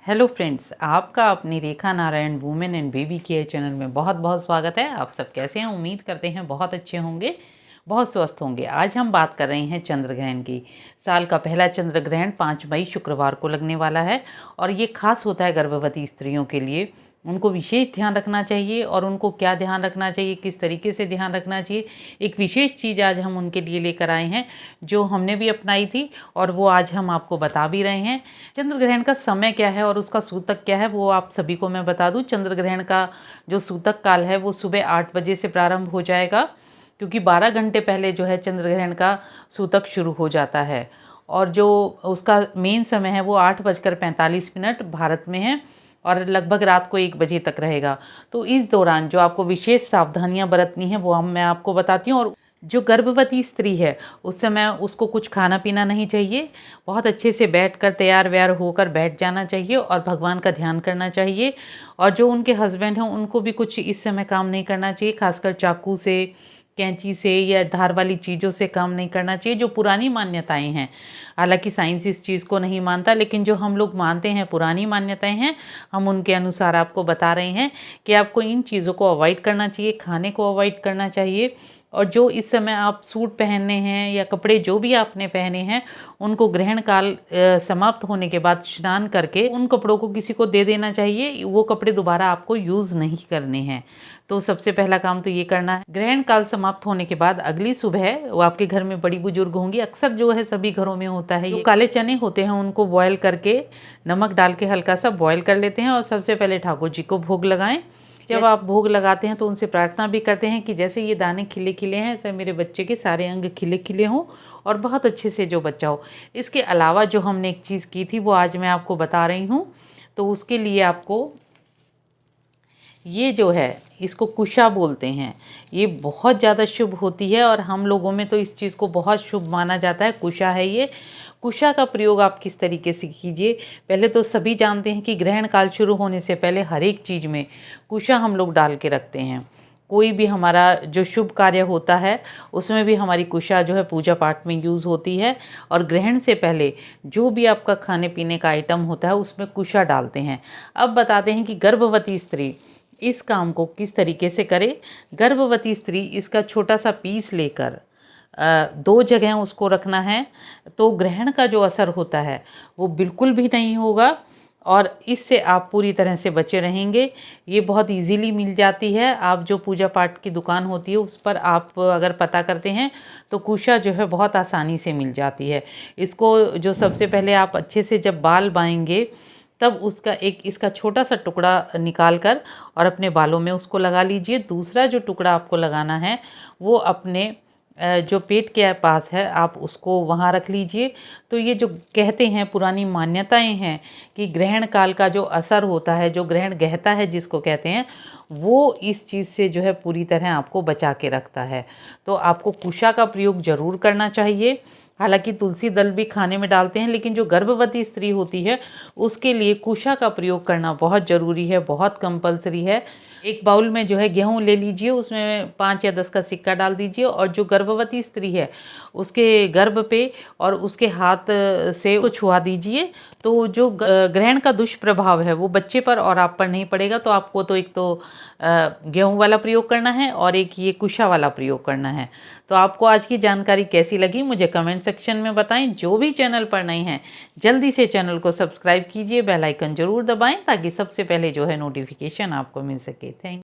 Hello friends, आपका अपनी Rekha Narayan women and baby care channel में बहुत बहुत स्वागत है। आप सब कैसे हैं? उम्मीद करते हैं बहुत अच्छे होंगे, बहुत स्वस्थ होंगे। आज हम बात कर रहे हैं चंद्र ग्रहण की। साल का पहला चंद्र ग्रहण 5 मई शुक्रवार को लगने वाला है और ये खास होता है गर्भवती स्त्रियों के लिए। उनको विशेष ध्यान रखना चाहिए और उनको क्या ध्यान रखना चाहिए, किस तरीके से ध्यान रखना चाहिए, एक विशेष चीज़ आज हम उनके लिए लेकर आए हैं जो हमने भी अपनाई थी और वो आज हम आपको बता भी रहे हैं। चंद्र ग्रहण का समय क्या है और उसका सूतक क्या है वो आप सभी को मैं बता दूं। चंद्र ग्रहण का जो सूतक काल है वो सुबह 8 बजे से प्रारंभ हो जाएगा, क्योंकि 12 घंटे पहले जो है चंद्र ग्रहण का सूतक शुरू हो जाता है और जो उसका मेन समय है वो 8:45 भारत में है और लगभग रात को 1 बजे तक रहेगा। तो इस दौरान जो आपको विशेष सावधानियां बरतनी है वो मैं आपको बताती हूँ। और जो गर्भवती स्त्री है उस समय उसको कुछ खाना पीना नहीं चाहिए, बहुत अच्छे से बैठकर तैयार व्यार होकर बैठ जाना चाहिए और भगवान का ध्यान करना चाहिए। और जो उनके हस्बैंड हैं उनको भी कुछ इस समय काम नहीं करना चाहिए, खासकर चाकू से, कैंची से या धार वाली चीज़ों से काम नहीं करना चाहिए, जो पुरानी मान्यताएं हैं। हालांकि साइंस इस चीज़ को नहीं मानता, लेकिन जो हम लोग मानते हैं पुरानी मान्यताएं हैं, हम उनके अनुसार आपको बता रहे हैं कि आपको इन चीज़ों को अवॉइड करना चाहिए, खाने को अवॉइड करना चाहिए। और जो इस समय आप सूट पहनने हैं या कपड़े जो भी आपने पहने हैं उनको ग्रहण काल समाप्त होने के बाद स्नान करके उन कपड़ों को किसी को दे देना चाहिए। वो कपड़े दोबारा आपको यूज़ नहीं करने हैं। तो सबसे पहला काम तो ये करना है। ग्रहण काल समाप्त होने के बाद अगली सुबह वो आपके घर में बड़ी बुजुर्ग होंगी, अक्सर जो है सभी घरों में होता है, ये काले चने होते हैं उनको बॉयल करके नमक डाल के हल्का सा बॉयल कर लेते हैं और सबसे पहले ठाकुर जी को भोग लगाएं। जब आप भोग लगाते हैं तो उनसे प्रार्थना भी करते हैं कि जैसे ये दाने खिले खिले हैं ऐसे मेरे बच्चे के सारे अंग खिले खिले हों और बहुत अच्छे से जो बच्चा हो। इसके अलावा जो हमने एक चीज़ की थी वो आज मैं आपको बता रही हूँ। तो उसके लिए आपको ये जो है इसको कुशा बोलते हैं, ये बहुत ज़्यादा शुभ होती है और हम लोगों में तो इस चीज़ को बहुत शुभ माना जाता है। कुशा है ये। कुशा का प्रयोग आप किस तरीके से कीजिए, पहले तो सभी जानते हैं कि ग्रहण काल शुरू होने से पहले हर एक चीज़ में कुशा हम लोग डाल के रखते हैं। कोई भी हमारा जो शुभ कार्य होता है उसमें भी हमारी कुशा जो है पूजा पाठ में यूज़ होती है। और ग्रहण से पहले जो भी आपका खाने पीने का आइटम होता है उसमें कुशा डालते हैं। अब बताते हैं कि गर्भवती स्त्री इस काम को किस तरीके से करे। गर्भवती स्त्री इसका छोटा सा पीस लेकर 2 जगह उसको रखना है, तो ग्रहण का जो असर होता है वो बिल्कुल भी नहीं होगा और इससे आप पूरी तरह से बचे रहेंगे। ये बहुत इजीली मिल जाती है। आप जो पूजा पाठ की दुकान होती है उस पर आप अगर पता करते हैं तो कुशा जो है बहुत आसानी से मिल जाती है। इसको जो सबसे पहले आप अच्छे से जब बाल बाएंगे तब उसका एक इसका छोटा सा टुकड़ा निकाल कर और अपने बालों में उसको लगा लीजिए। दूसरा जो टुकड़ा आपको लगाना है वो अपने जो पेट के पास है आप उसको वहाँ रख लीजिए। तो ये जो कहते हैं पुरानी मान्यताएं हैं कि ग्रहण काल का जो असर होता है, जो ग्रहण गहता है जिसको कहते हैं, वो इस चीज़ से जो है पूरी तरह आपको बचा के रखता है। तो आपको कुशा का प्रयोग ज़रूर करना चाहिए। हालांकि तुलसी दल भी खाने में डालते हैं, लेकिन जो गर्भवती स्त्री होती है उसके लिए कुशा का प्रयोग करना बहुत ज़रूरी है, बहुत कंपलसरी है। एक बाउल में जो है गेहूं ले लीजिए, उसमें 5 या 10 का सिक्का डाल दीजिए और जो गर्भवती स्त्री है उसके गर्भ पे और उसके हाथ से उसको छुआ दीजिए। तो जो ग्रहण का दुष्प्रभाव है वो बच्चे पर और आप पर नहीं पड़ेगा। तो आपको तो एक तो गेहूं वाला प्रयोग करना है और एक ये कुशा वाला प्रयोग करना है। तो आपको आज की जानकारी कैसी लगी मुझे कमेंट सेक्शन में बताएं। जो भी चैनल पर नए हैं जल्दी से चैनल को सब्सक्राइब कीजिए, बेल आइकन जरूर दबाएं ताकि सबसे पहले जो है नोटिफिकेशन आपको मिल सके। थैंक